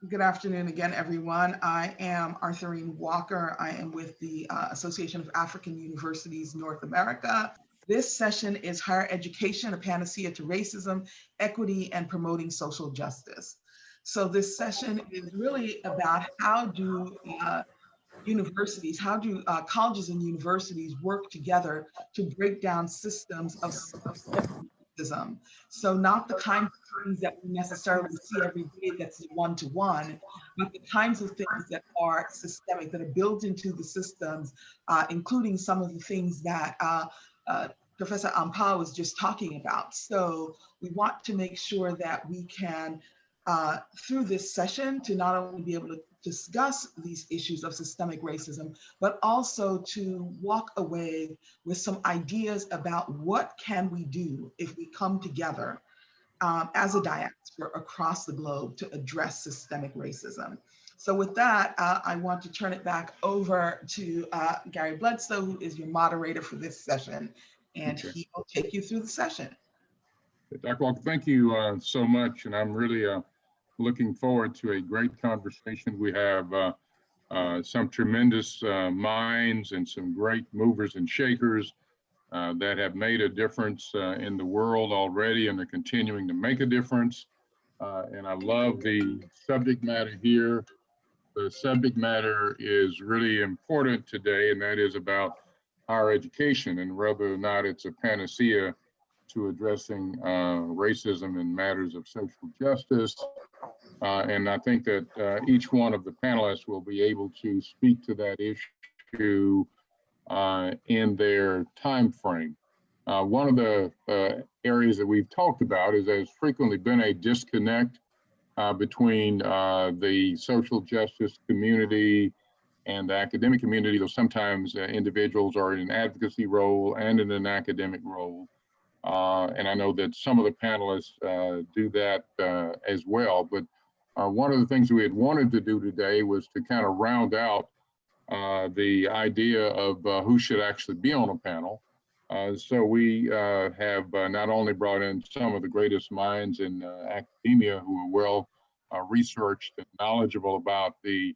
Good afternoon again, everyone. I am Arthurine Walker. I am with the Association of African Universities North America. This session is Higher Education, a Panacea to Racism, Equity, and Promoting Social Justice. So this session is really about how do colleges and universities work together to break down systems of racism. So not the kinds of things that we necessarily see every day that's one-to-one, but the kinds of things that are systemic, that are built into the systems, including some of the things that Professor Ampao was just talking about. So we want to make sure that we can, through this session, to not only be able to discuss these issues of systemic racism, but also to walk away with some ideas about what can we do if we come together as a diaspora across the globe to address systemic racism. So with that, I want to turn it back over to Gary Bledsoe, who is your moderator for this session, and he will take you through the session. Dr. Walker, thank you so much, and I'm really looking forward to a great conversation. We have some tremendous minds and some great movers and shakers that have made a difference in the world already and are continuing to make a difference. And I love the subject matter here. The subject matter is really important today, and that is about higher education and whether or not it's a panacea to addressing racism and matters of social justice. And I think that each one of the panelists will be able to speak to that issue in their time frame. One of the areas that we've talked about is there's frequently been a disconnect between the social justice community and the academic community, though sometimes individuals are in an advocacy role and in an academic role. And I know that some of the panelists do that as well. But one of the things we had wanted to do today was to kind of round out the idea of who should actually be on a panel. So we have not only brought in some of the greatest minds in academia who are well researched and knowledgeable about the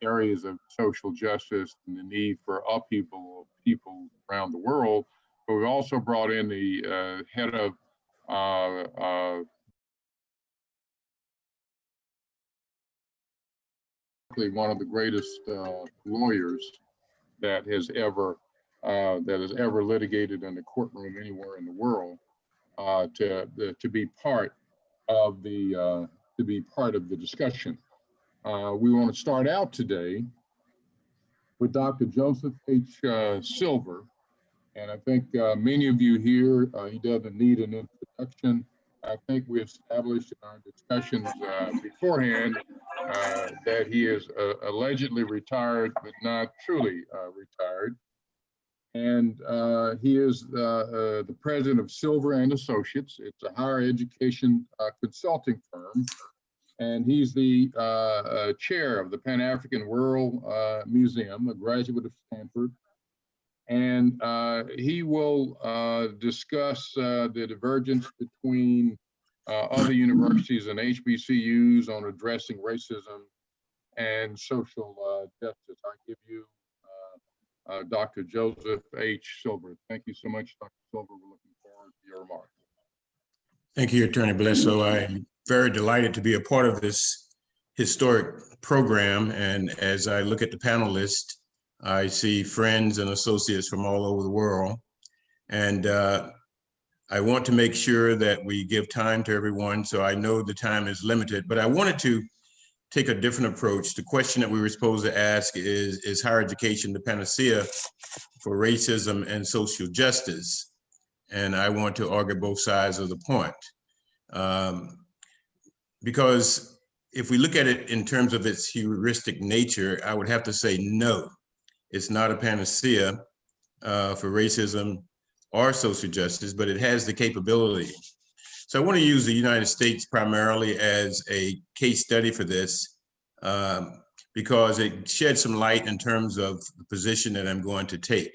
areas of social justice and the need for upheaval of people around the world, but we've also brought in the head of one of the greatest lawyers that has ever litigated in the courtroom anywhere in the world, to be part of the discussion. We want to start out today with Dr. Joseph H. Silver, and I think many of you here, he doesn't need an introduction. I think we established in our discussions beforehand that he is allegedly retired, but not truly retired. And he is the president of Silver and Associates. It's a higher education consulting firm. And he's the chair of the Pan-African World Museum, a graduate of Stanford. And he will discuss the divergence between other universities and HBCUs on addressing racism and social justice. I give you Dr. Joseph H. Silver. Thank you so much, Dr. Silver. We're looking forward to your remarks. Thank you, Attorney Bledsoe. I'm very delighted to be a part of this historic program. And as I look at the panelists, I see friends and associates from all over the world. And I want to make sure that we give time to everyone. So I know the time is limited, but I wanted to take a different approach. The question that we were supposed to ask is higher education the panacea for racism and social justice? And I want to argue both sides of the point. Because if we look at it in terms of its heuristic nature, I would have to say no, it's not a panacea for racism or social justice, but it has the capability. So I want to use the United States primarily as a case study for this because it sheds some light in terms of the position that I'm going to take.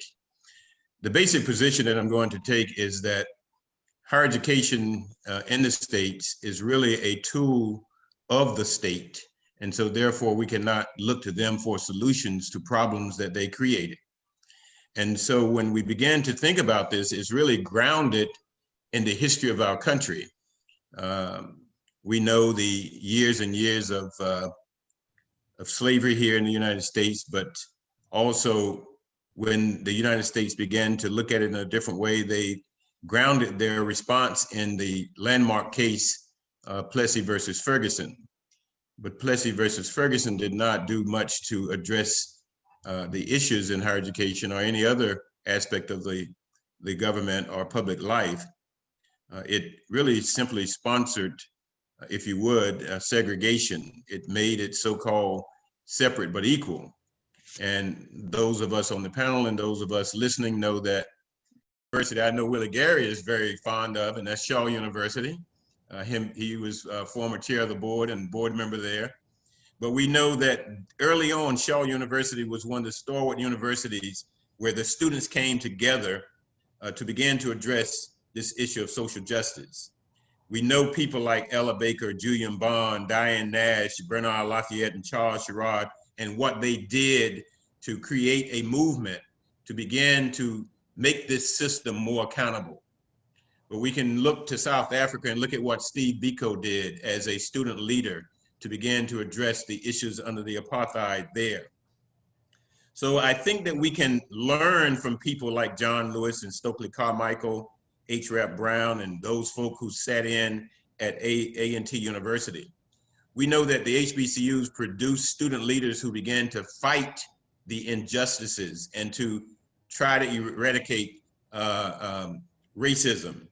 The basic position that I'm going to take is that higher education in the States is really a tool of the state. And so therefore we cannot look to them for solutions to problems that they created. And so when we began to think about this, it's really grounded in the history of our country. We know the years and years of slavery here in the United States, but also when the United States began to look at it in a different way, they grounded their response in the landmark case, Plessy versus Ferguson. But Plessy versus Ferguson did not do much to address the issues in higher education or any other aspect of the government or public life. It really simply sponsored, if you would, segregation. It made it so-called separate but equal. And those of us on the panel and those of us listening know that university I know Willie Gary is very fond of, and that's Shaw University. He was former chair of the board and board member there. But we know that early on, Shaw University was one of the stalwart universities where the students came together to begin to address this issue of social justice. We know people like Ella Baker, Julian Bond, Diane Nash, Bernard Lafayette, and Charles Sherrod, and what they did to create a movement to begin to make this system more accountable. But we can look to South Africa and look at what Steve Biko did as a student leader to begin to address the issues under the apartheid there. So I think that we can learn from people like John Lewis and Stokely Carmichael, H. Rap Brown, and those folk who sat in at A&T University. We know that the HBCUs produced student leaders who began to fight the injustices and to try to eradicate racism.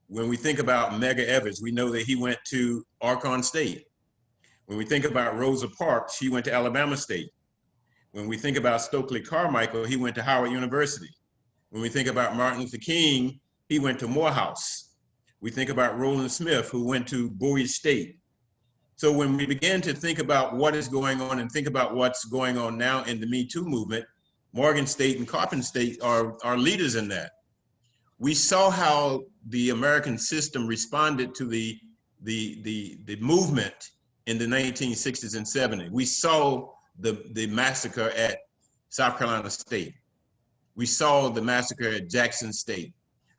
When we think about Medgar Evers, we know that he went to Argonne State. When we think about Rosa Parks, she went to Alabama State. When we think about Stokely Carmichael, he went to Howard University. When we think about Martin Luther King, he went to Morehouse. We think about Roland Smith, who went to Bowie State. So when we begin to think about what is going on and think about what's going on now in the Me Too movement, Morgan State and Coppin State are leaders in that. We saw how the American system responded to the movement in the 1960s and 70s. We saw the massacre at South Carolina State. We saw the massacre at Jackson State.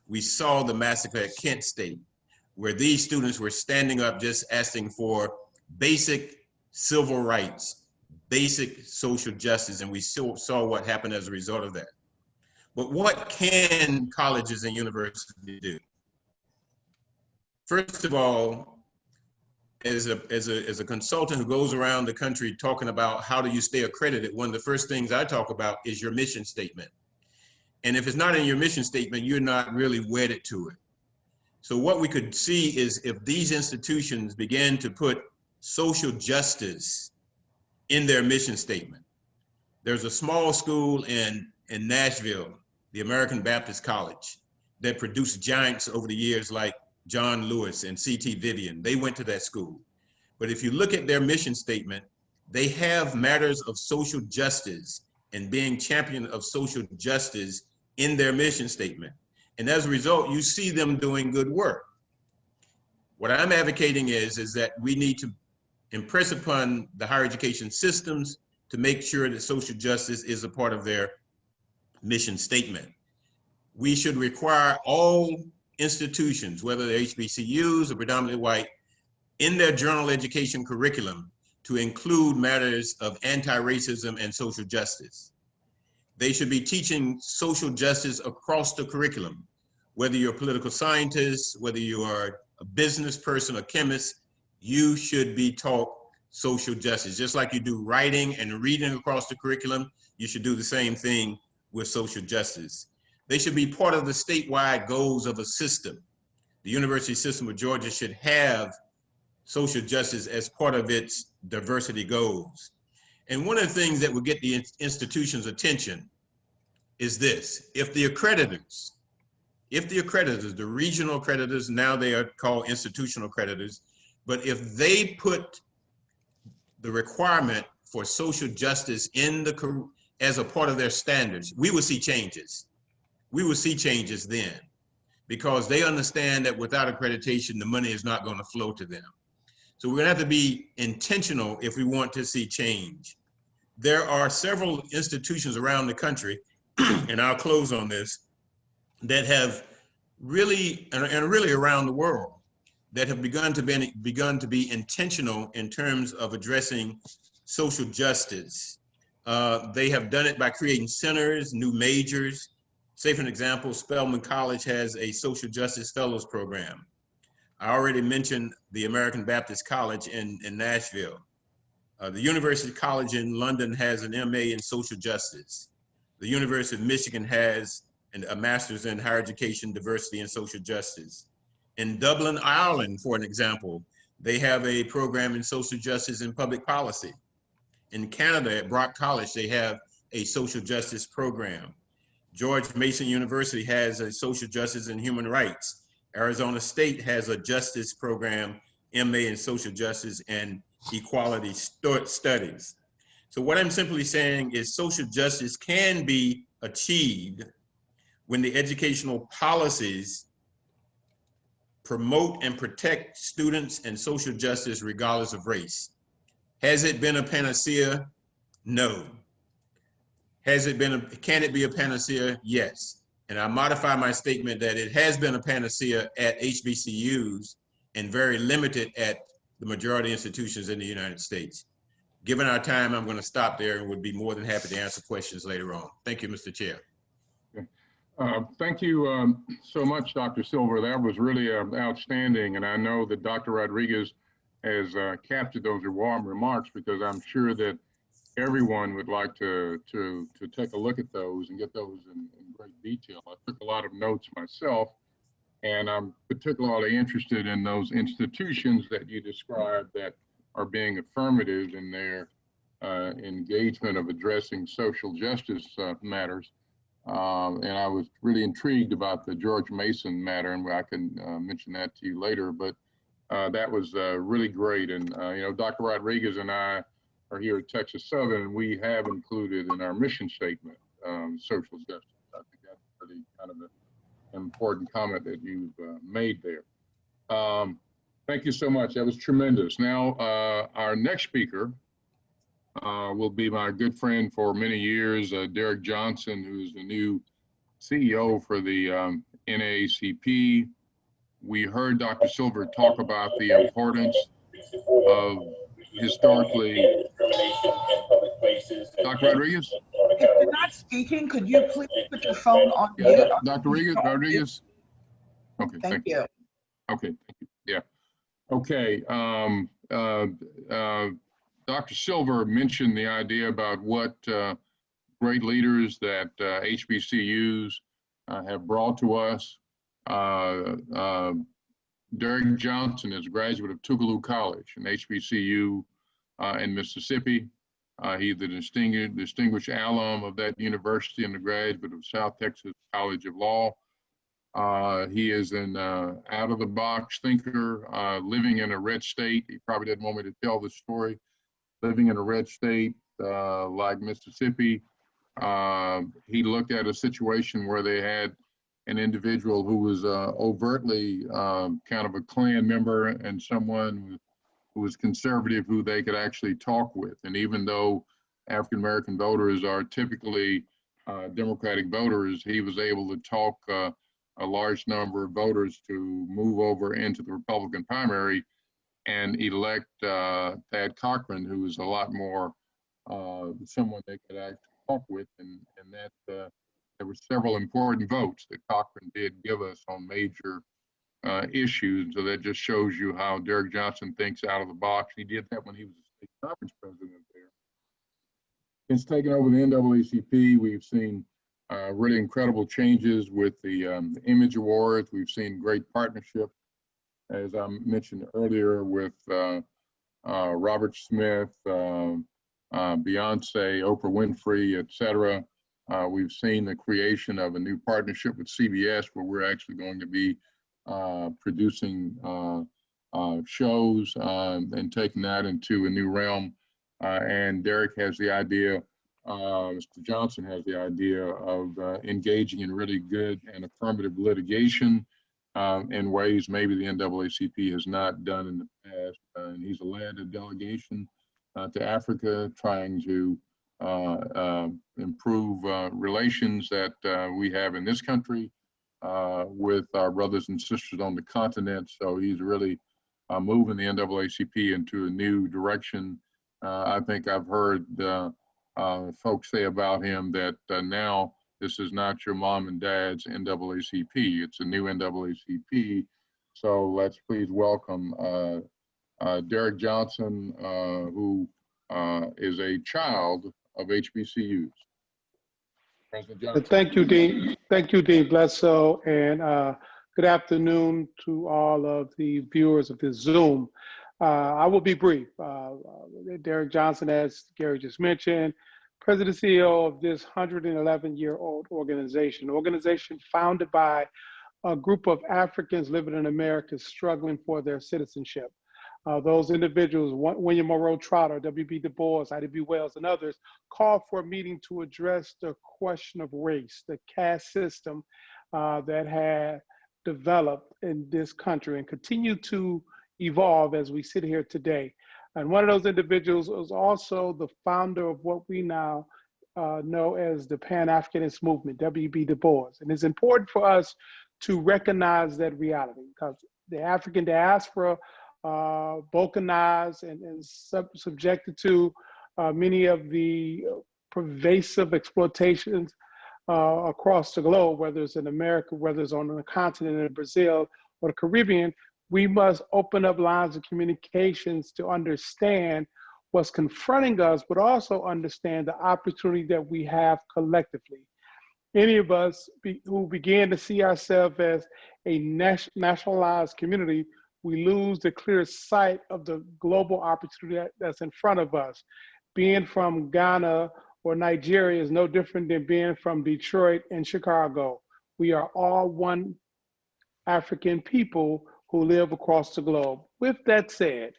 We saw the massacre at Kent State, where these students were standing up just asking for basic civil rights, basic social justice, and we saw what happened as a result of that. But what can colleges and universities do? First of all, as a consultant who goes around the country talking about how do you stay accredited, one of the first things I talk about is your mission statement. And if it's not in your mission statement, you're not really wedded to it. So what we could see is if these institutions began to put social justice in their mission statement. There's a small school in Nashville, the American Baptist College, that produced giants over the years like John Lewis and C.T. Vivian. They went to that school. But if you look at their mission statement, they have matters of social justice and being champion of social justice in their mission statement. And as a result, you see them doing good work. What I'm advocating is that we need to impress upon the higher education systems to make sure that social justice is a part of their mission statement. We should require all institutions, whether they're HBCUs or predominantly white, in their general education curriculum to include matters of anti-racism and social justice. They should be teaching social justice across the curriculum, whether you're a political scientist, whether you are a business person, a chemist, you should be taught social justice. Just like you do writing and reading across the curriculum, you should do the same thing with social justice. They should be part of the statewide goals of a system. The University System of Georgia should have social justice as part of its diversity goals. And one of the things that will get the institution's attention is this: if the accreditors, the regional accreditors, now they are called institutional accreditors, but if they put the requirement for social justice in as a part of their standards, we will see changes. We will see changes then, because they understand that without accreditation, the money is not going to flow to them. So we're gonna have to be intentional if we want to see change. There are several institutions around the country, and I'll close on this, that have really, and really around the world, that have begun to be intentional in terms of addressing social justice. They have done it by creating centers, new majors. Say for an example, Spelman College has a social justice fellows program. I already mentioned the American Baptist College in Nashville. The University College in London has an MA in social justice. The University of Michigan has a master's in higher education, diversity, and social justice. In Dublin, Ireland, for an example, they have a program in social justice and public policy. In Canada, at Brock College, they have a social justice program. George Mason University has a social justice and human rights. Arizona State has a justice program, MA in social justice and equality studies. So what I'm simply saying is social justice can be achieved when the educational policies promote and protect students and social justice regardless of race. Has it been a panacea? No. Can it be a panacea? Yes. And I modify my statement that it has been a panacea at HBCUs and very limited at the majority institutions in the United States. Given our time, I'm going to stop there and would be more than happy to answer questions later on. Thank you, Mr. Chair. Thank you so much, Dr. Silver. That was really outstanding. And I know that Dr. Rodriguez has captured those warm remarks, because I'm sure that everyone would like to take a look at those and get those in great detail. I took a lot of notes myself, and I'm particularly interested in those institutions that you described that are being affirmative in their engagement of addressing social justice matters. And I was really intrigued about the George Mason matter, and I can mention that to you later, but that was really great. And, you know, Dr. Rodriguez and I are here at Texas Southern, and we have included in our mission statement social justice. I think that's really kind of an important comment that you've made there. Thank you so much. That was tremendous. Now, our next speaker will be my good friend for many years, Derrick Johnson, who's the new CEO for the NAACP. We heard Dr. Silver talk about the importance of historically. Dr. Rodriguez? If you're not speaking, could you please put your phone on mute? Yeah, Dr. Rodriguez? Okay, Thank you. Okay, thank you. Yeah. Okay. Dr. Silver mentioned the idea about what great leaders that HBCUs have brought to us. Derrick Johnson is a graduate of Thurgood College, an HBCU in Mississippi. He's the distinguished alum of that university and a graduate of South Texas College of Law. He is an out-of-the-box thinker, living in a red state. He probably didn't want me to tell the story. Living in a red state like Mississippi, he looked at a situation where they had an individual who was overtly kind of a Klan member and someone who was conservative who they could actually talk with. And even though African-American voters are typically Democratic voters, he was able to talk a large number of voters to move over into the Republican primary and elect Thad Cochran, who is a lot more someone they could actually talk with, and that there were several important votes that Cochran did give us on major issues. So that just shows you how Derrick Johnson thinks out of the box. He did that when he was the state conference president there. Since taking over the NAACP, we've seen really incredible changes with the Image Awards. We've seen great partnerships, as I mentioned earlier, with Robert Smith, Beyonce, Oprah Winfrey, etc. We've seen the creation of a new partnership with CBS, where we're actually going to be producing shows and taking that into a new realm. And Derrick has the idea, Mr. Johnson has the idea of engaging in really good and affirmative litigation in ways maybe the NAACP has not done in the past. And he's led a delegation to Africa, trying to improve relations that we have in this country with our brothers and sisters on the continent. So he's really moving the NAACP into a new direction. I think I've heard folks say about him that now this is not your mom and dad's NAACP. It's a new NAACP. So let's please welcome Derrick Johnson, who is a child of HBCUs. President Johnson. Thank you, Dean. Thank you, Dean Bledsoe, and good afternoon to all of the viewers of this Zoom. I will be brief. Derrick Johnson, as Gary just mentioned, President and CEO of this 111-year-old organization founded by a group of Africans living in America struggling for their citizenship. Those individuals, William Monroe Trotter, VBDubois, Ida B. Wells, and others, called for a meeting to address the question of race, the caste system that had developed in this country and continue to evolve as we sit here today. And one of those individuals was also the founder of what we now know as the Pan-Africanist movement, VBDubois. And it's important for us to recognize that reality, because the African diaspora balkanized and subjected to many of the pervasive exploitations across the globe, whether it's in America, whether it's on the continent in Brazil or the Caribbean. We must open up lines of communications to understand what's confronting us, but also understand the opportunity that we have collectively. Any of us who began to see ourselves as a nationalized community, we lose the clear sight of the global opportunity that's in front of us. Being from Ghana or Nigeria is no different than being from Detroit and Chicago. We are all one African people who live across the globe. With that said,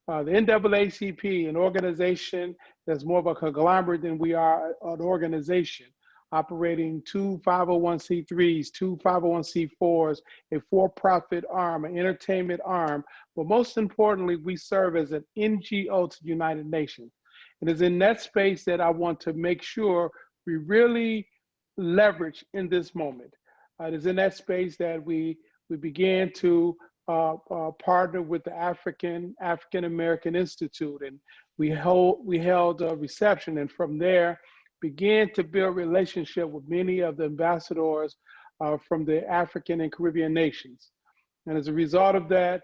the NAACP, an organization that's more of a conglomerate than we are an organization, operating 2 501c3s, 2 501c4s, a for-profit arm, an entertainment arm, but most importantly, we serve as an NGO to the United Nations. And it's in that space that I want to make sure we really leverage in this moment. It is in that space that we began to partner with the African American Institute, and we held a reception, and from there began to build relationship with many of the ambassadors from the African and Caribbean nations. And as a result of that,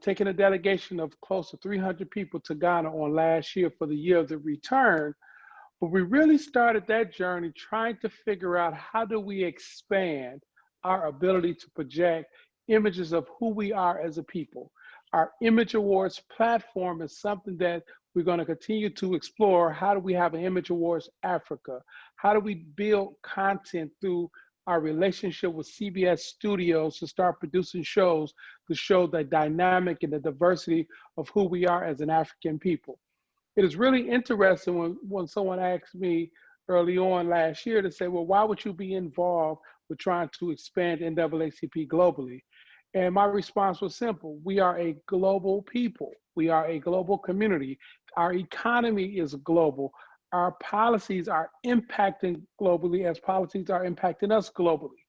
taking a delegation of close to 300 people to Ghana on last year for the year of the return, but we really started that journey trying to figure out how do we expand our ability to project images of who we are as a people. Our Image Awards platform is something that we're going to continue to explore. How do we have an Image Awards Africa? How do we build content through our relationship with CBS Studios to start producing shows to show the dynamic and the diversity of who we are as an African people? It is really interesting when someone asked me early on last year to say, well, why would you be involved with trying to expand NAACP globally? And my response was simple. We are a global people. We are a global community. Our economy is global. Our policies are impacting globally as policies are impacting us globally.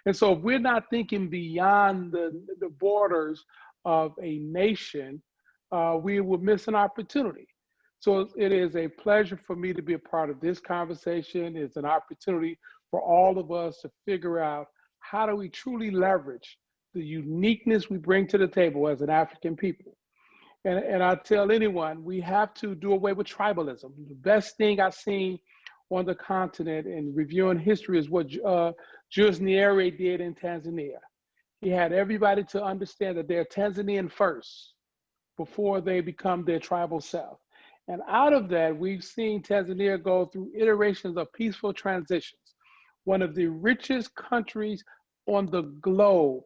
And so if we're not thinking beyond the borders of a nation, we will miss an opportunity. So it is a pleasure for me to be a part of this conversation. It's an opportunity for all of us to figure out how do we truly leverage the uniqueness we bring to the table as an African people. And I tell anyone, we have to do away with tribalism. The best thing I've seen on the continent in reviewing history is what Julius Nyerere did in Tanzania. He had everybody to understand that they're Tanzanian first before they become their tribal self. And out of that, we've seen Tanzania go through iterations of peaceful transitions. One of the richest countries on the globe,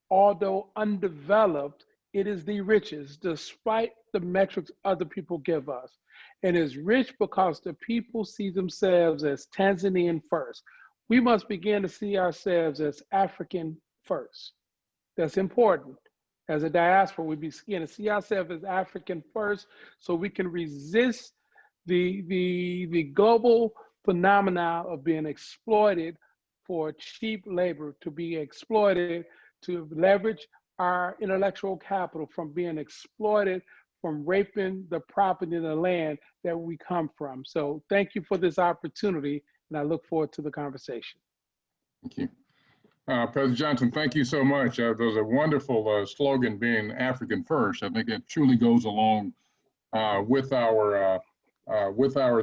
although undeveloped, it is the richest, despite the metrics other people give us. And it's rich because the people see themselves as Tanzanian first. We must begin to see ourselves as African first. that's important. As a diaspora, we begin to see ourselves as African first, so we can resist the global phenomena of being exploited for cheap labor, to be exploited, to leverage our intellectual capital from being exploited, from raping the property and the land that we come from. So thank you for this opportunity, and I look forward to the conversation. Thank you. President Johnson, thank you so much. There's a wonderful slogan, being African first. I think it truly goes along with our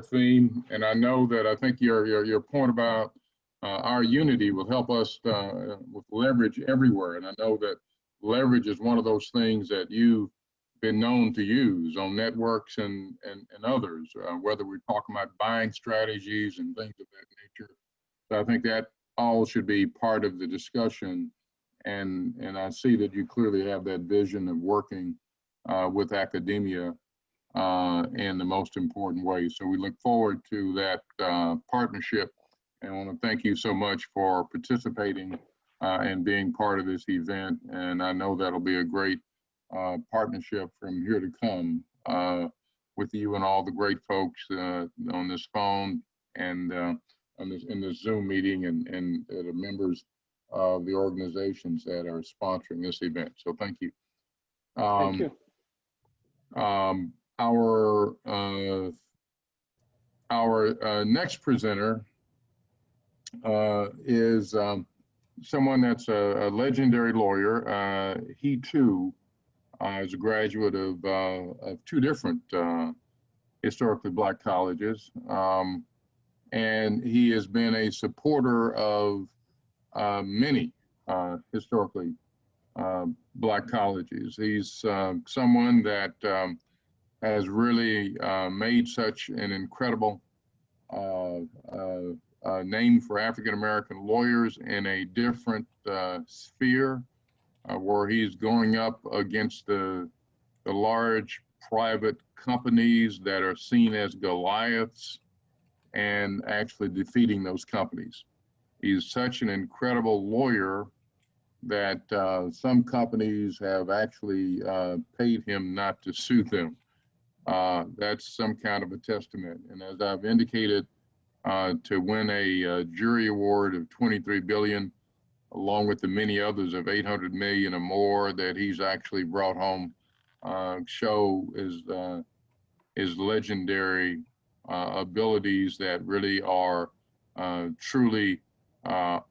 theme. And I know that I think your point about our unity will help us with leverage everywhere. And I know that leverage is one of those things that you've been known to use on networks and others, whether we're talking about buying strategies and things of that nature. So I think that all should be part of the discussion. And I see that you clearly have that vision of working with academia in the most important way. So we look forward to that partnership. And I want to thank you so much for participating and being part of this event. And I know that'll be a great partnership from here to come with you and all the great folks on this phone and in this Zoom meeting and the members of the organizations that are sponsoring this event. So thank you. Thank you. Our next presenter is someone that's a legendary lawyer. He too is a graduate of two different historically Black colleges. And he has been a supporter of many historically Black colleges. He's someone that has really made such an incredible name for African-American lawyers in a different sphere, where he's going up against the large private companies that are seen as Goliaths and actually defeating those companies. He's such an incredible lawyer that some companies have actually paid him not to sue them. That's some kind of a testament. And as I've indicated, to win a jury award of $23 billion, along with the many others of $800 million or more that he's actually brought home, show his legendary abilities that really are truly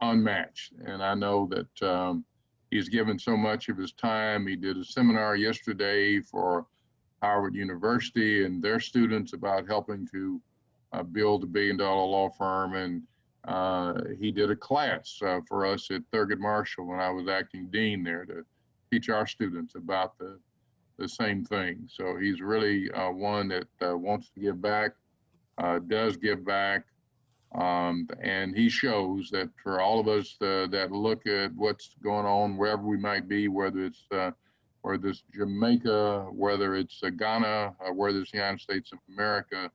unmatched. And I know that he's given so much of his time. He did a seminar yesterday for Howard University and their students about helping to build a $1 billion law firm. And he did a class for us at Thurgood Marshall when I was acting dean there to teach our students about the same thing. So he's really one that wants to give back, does give back, and he shows that for all of us that look at what's going on wherever we might be, whether it's Jamaica, whether it's Ghana, whether it's the United States of America,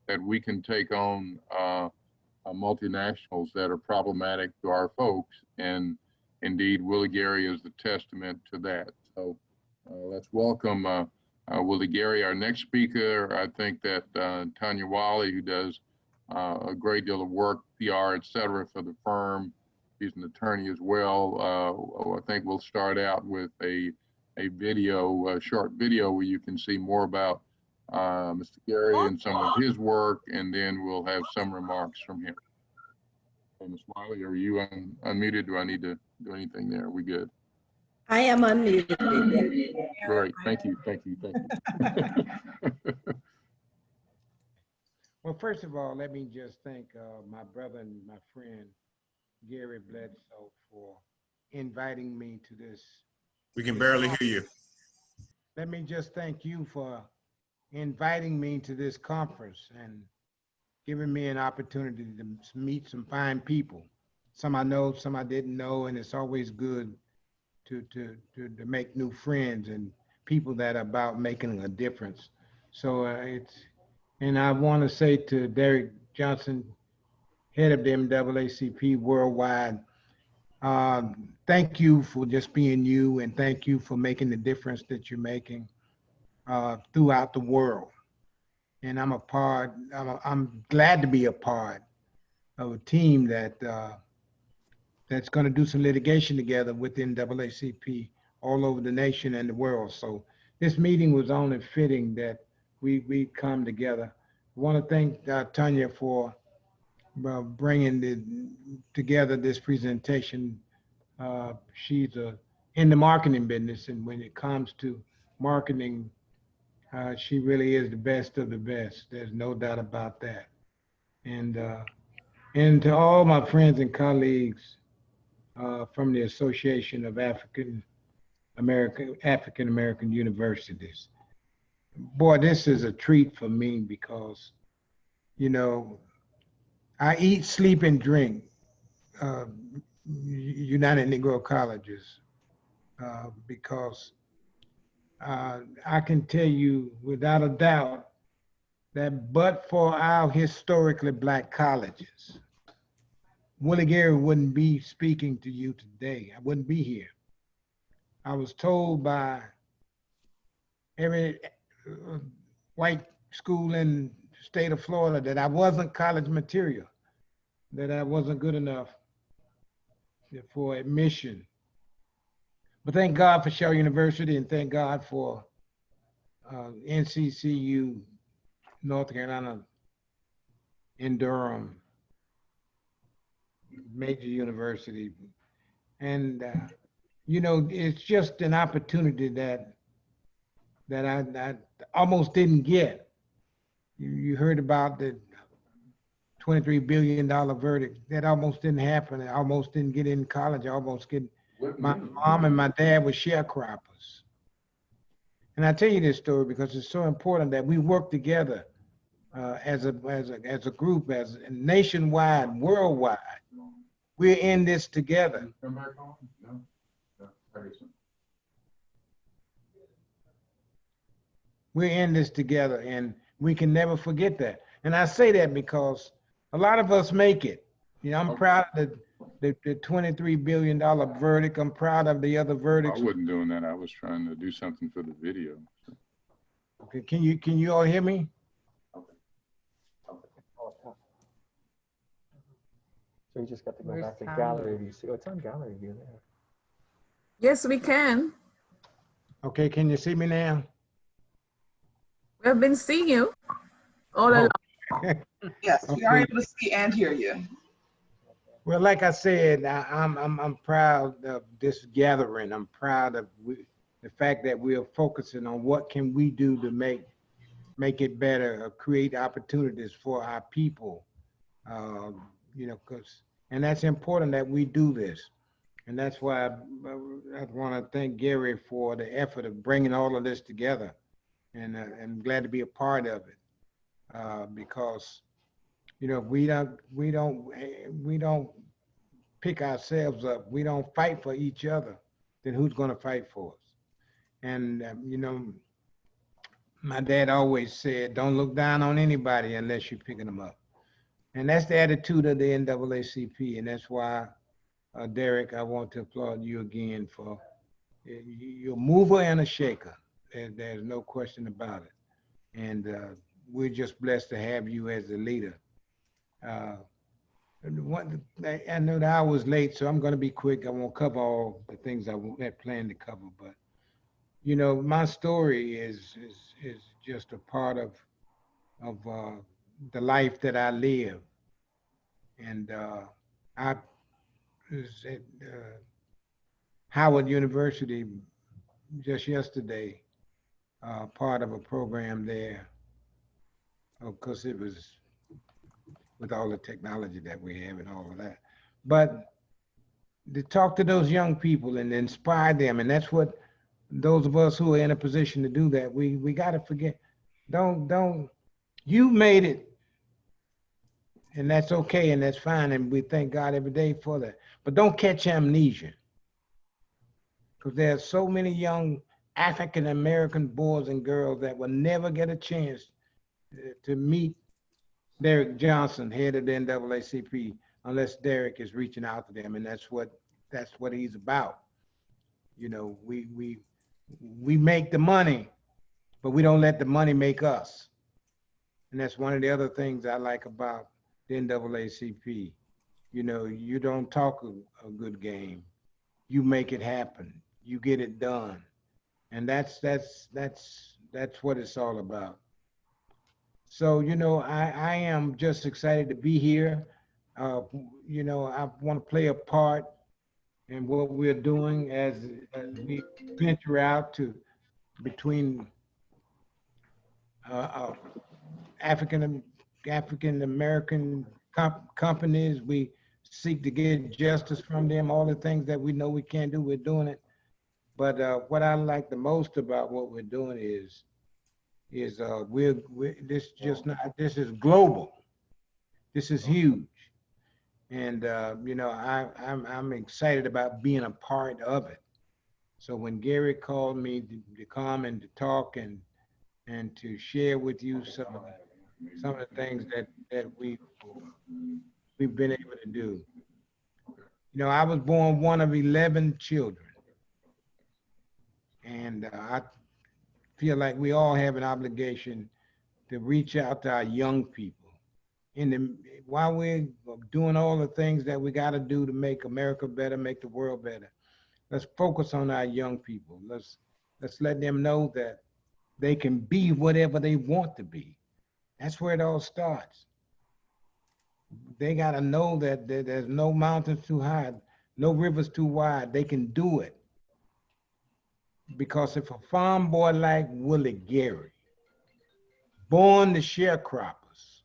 that we can take on multinationals that are problematic to our folks. And indeed, Willie Gary is the testament to that. So let's welcome Willie Gary, our next speaker. I think that Tanya Wiley, who does a great deal of work, PR, et cetera, for the firm. She's an attorney as well. I think we'll start out with a short video where you can see more about Mr. Gary and some of his work, and then we'll have some remarks from him. So, Ms. Wiley, are you unmuted? Do I need to do anything there? Are we good? I am unmuted. Great, thank you, thank you, thank you. Well, first of all, let me just thank my brother and my friend, Gary Bledsoe, for inviting me to this. We can barely hear you. Let me just thank you for inviting me to this conference and giving me an opportunity to meet some fine people. Some I know, some I didn't know, and it's always good to make new friends and people that are about making a difference. So and I want to say to Derrick Johnson, head of the NAACP worldwide, Thank you for just being you, and thank you for making the difference that you're making throughout the world. And I'm glad to be a part of a team that that's going to do some litigation together within NAACP all over the nation and the world. So this meeting was only fitting that we come together. I want to thank Tanya for bringing together this presentation. She's in the marketing business, and when it comes to marketing, she really is the best of the best. There's no doubt about that. And to all my friends and colleagues from the Association of African American Universities. Boy, this is a treat for me because, you know, I eat, sleep, and drink United Negro Colleges because I can tell you without a doubt that but for our historically Black colleges, Willie Gary wouldn't be speaking to you today. I wouldn't be here. I was told by every white school in the state of Florida that I wasn't college material, that I wasn't good enough for admission. But thank God for Shaw University, and thank God for NCCU, North Carolina, in Durham, major university. And you know, it's just an opportunity that I almost didn't get. You heard about the $23 billion verdict. That almost didn't happen. I almost didn't get in college. I almost get, my mom and my dad were sharecroppers. And I tell you this story because it's so important that we work together as a group, as nationwide, worldwide. We're in this together. Come back on? No. We're in this together, and we can never forget that. And I say that because a lot of us make it. You know, I'm proud of the $23 billion verdict. I'm proud of the other verdicts. I wasn't doing that. I was trying to do something for the video. Okay, can you all hear me? So you just got to go back to gallery view. See, it's on gallery view there. Yes, we can. Okay, can you see me now? We've been seeing you all along. Yes, we are able to see and hear you. Well, like I said, I'm proud of this gathering. I'm proud of the fact that we are focusing on what can we do to make it better, create opportunities for our people. You know, and that's important that we do this. And that's why I want to thank Gary for the effort of bringing all of this together. And I'm glad to be a part of it because, you know, we don't pick ourselves up. We don't fight for each other. Then who's going to fight for us? And you know, my dad always said, "Don't look down on anybody unless you're picking them up." And that's the attitude of the NAACP, and that's why, Derrick, I want to applaud you again for you're a mover and a shaker. There's no question about it. And we're just blessed to have you as the leader. I know the hour was late, so I'm going to be quick. I won't cover all the things I had planned to cover, but you know, my story is just a part of the life that I live. And I was at Howard University just yesterday, part of a program there. Of course, it was with all the technology that we have and all of that. But to talk to those young people and inspire them, and that's what those of us who are in a position to do that, we got to forget, you made it, and that's okay, and that's fine, and we thank God every day for that. But don't catch amnesia, because there are so many young African-American boys and girls that will never get a chance to meet Derrick Johnson, head of the NAACP, unless Derrick is reaching out to them, and that's what that's what he's about. You know, we make the money, but we don't let the money make us. And that's one of the other things I like about the NAACP. You know, you don't talk a good game. You make it happen. You get it done. And that's what it's all about. So, you know, I am just excited to be here. You know, I want to play a part in what we're doing as we venture out to between African American companies. We seek to get justice from them. All the things that we know we can't do, we're doing it. But what I like the most about what we're doing is this is global. This is huge, and you know, I'm excited about being a part of it. So when Gary called me to come and to talk and to share with you some of the things that we've been able to do. You know, I was born one of 11 children, and I feel like we all have an obligation to reach out to our young people. While we're doing all the things that we got to do to make America better, make the world better, let's focus on our young people. Let's let them know that they can be whatever they want to be. That's where it all starts. They got to know that there's no mountains too high, no rivers too wide. They can do it. Because if a farm boy like Willie Gary, born to sharecroppers,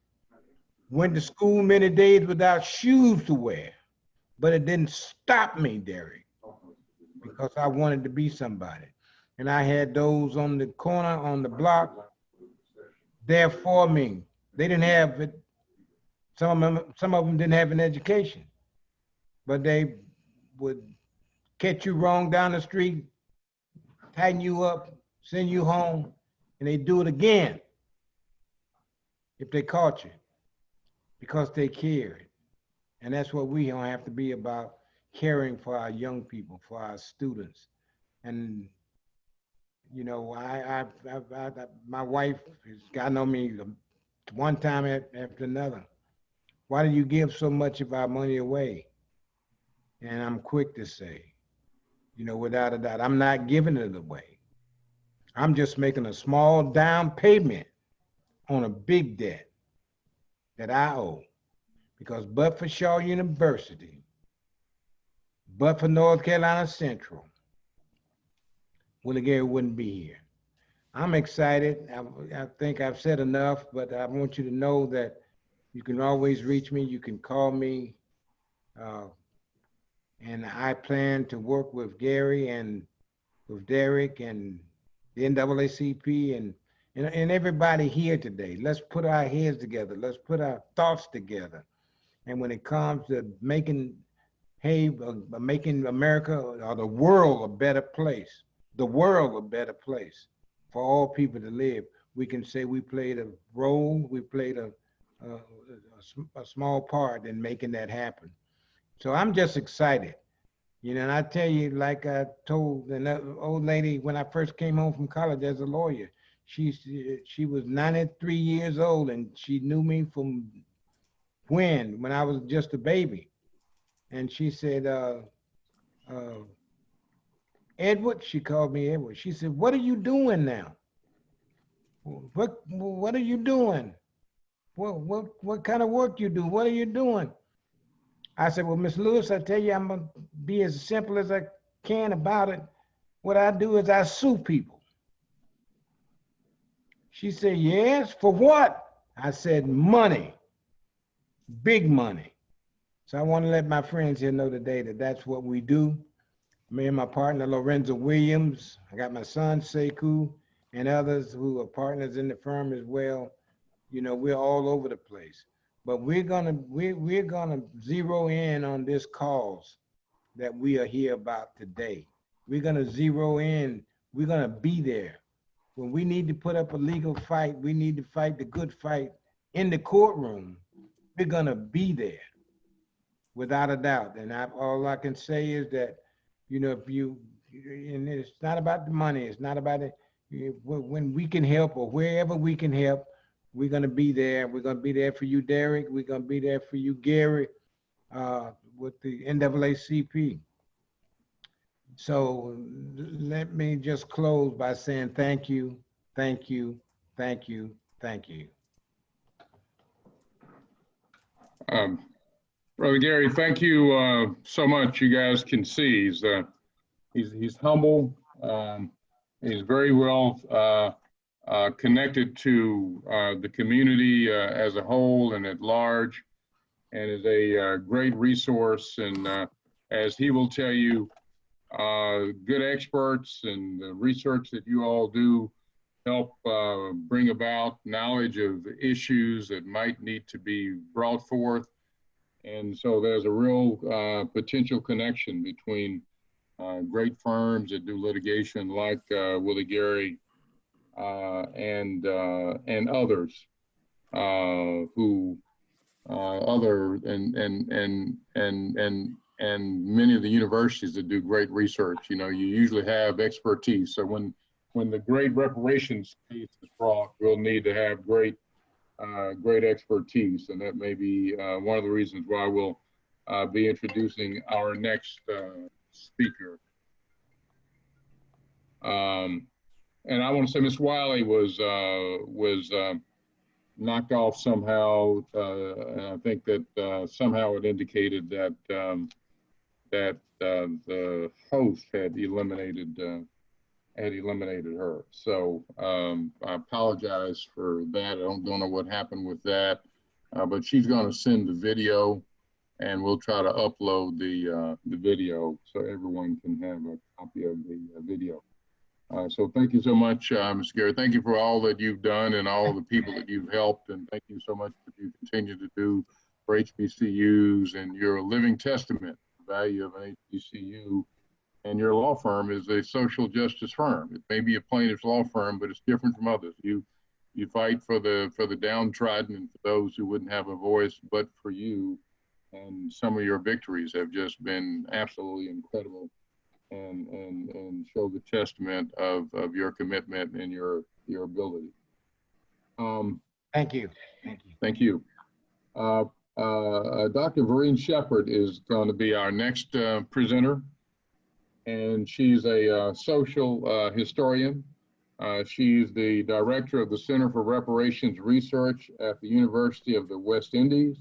went to school many days without shoes to wear, but it didn't stop me, Derrick, because I wanted to be somebody. And I had those on the corner, on the block, there for me. They didn't have it. Some of them didn't have an education, but they would catch you wrong down the street, tighten you up, send you home, and they do it again if they caught you, because they cared. And that's what we don't have to be about, caring for our young people, for our students. And you know, my wife has gotten on me one time after another. Why do you give so much of our money away? And I'm quick to say, you know, without a doubt, I'm not giving it away. I'm just making a small down payment on a big debt that I owe. Because but for Shaw University, but for North Carolina Central, Willie Gary wouldn't be here. I'm excited. I think I've said enough, but I want you to know that you can always reach me. You can call me. And I plan to work with Gary and with Derrick and the NAACP and everybody here today. Let's put our heads together. Let's put our thoughts together. And when it comes to making America or the world a better place, for all people to live, we can say we played a role, we played a small part in making that happen. So I'm just excited. You know, and I tell you, like I told the old lady when I first came home from college as a lawyer, she was 93 years old, and she knew me from when I was just a baby. And she said, Edward, she called me Edward. She said, what are you doing now? What are you doing? What kind of work you do? What are you doing? I said, well, Miss Lewis, I tell you, I'm gonna be as simple as I can about it. What I do is I sue people. She said, yes, for what? I said, money, big money. So I want to let my friends here know today that that's what we do. Me and my partner, Lorenzo Williams, I got my son, Sekou, and others who are partners in the firm as well. You know, we're all over the place. But we're gonna zero in on this cause that we are here about today. We're gonna zero in, we're gonna be there. When we need to put up a legal fight, we need to fight the good fight in the courtroom. We're gonna be there. without a doubt. And all I can say is that, you know, and it's not about the money, it's not about it. When we can help or wherever we can help, we're gonna be there. We're gonna be there for you, Derrick. We're gonna be there for you, Gary, with the NAACP. So let me just close by saying thank you, thank you, thank you, thank you. Brother Gary, thank you so much. You guys can see he's humble. He's very well connected to the community as a whole and at large, and is a great resource. And as he will tell you, good experts and the research that you all do help bring about knowledge of issues that might need to be brought forth. And so there's a real potential connection between great firms that do litigation like Willie Gary and others who and many of the universities that do great research. You know, you usually have expertise. So when the great reparations case is brought, we'll need to have great expertise, and that may be one of the reasons why we'll be introducing our next speaker. And I want to say Ms. Wiley was knocked off somehow, and I think that somehow it indicated that the host had eliminated her. So I apologize for that. I don't know what happened with that, but she's going to send the video, and we'll try to upload the video so everyone can have a copy of the video. So thank you so much, Mr. Gary. Thank you for all that you've done and all the people that you've helped, and thank you so much for what you continue to do for HBCUs, and you're a living testament to the value of an HBCU. And your law firm is a social justice firm. It may be a plaintiff's law firm, but it's different from others. You fight for the downtrodden and for those who wouldn't have a voice but for you. And some of your victories have just been absolutely incredible, and show the testament of your commitment and your ability. Thank you. Thank you. Thank you. Dr. Vereen Shepard is going to be our next presenter. And she's a social historian. She's the director of the Center for Reparations Research at the University of the West Indies.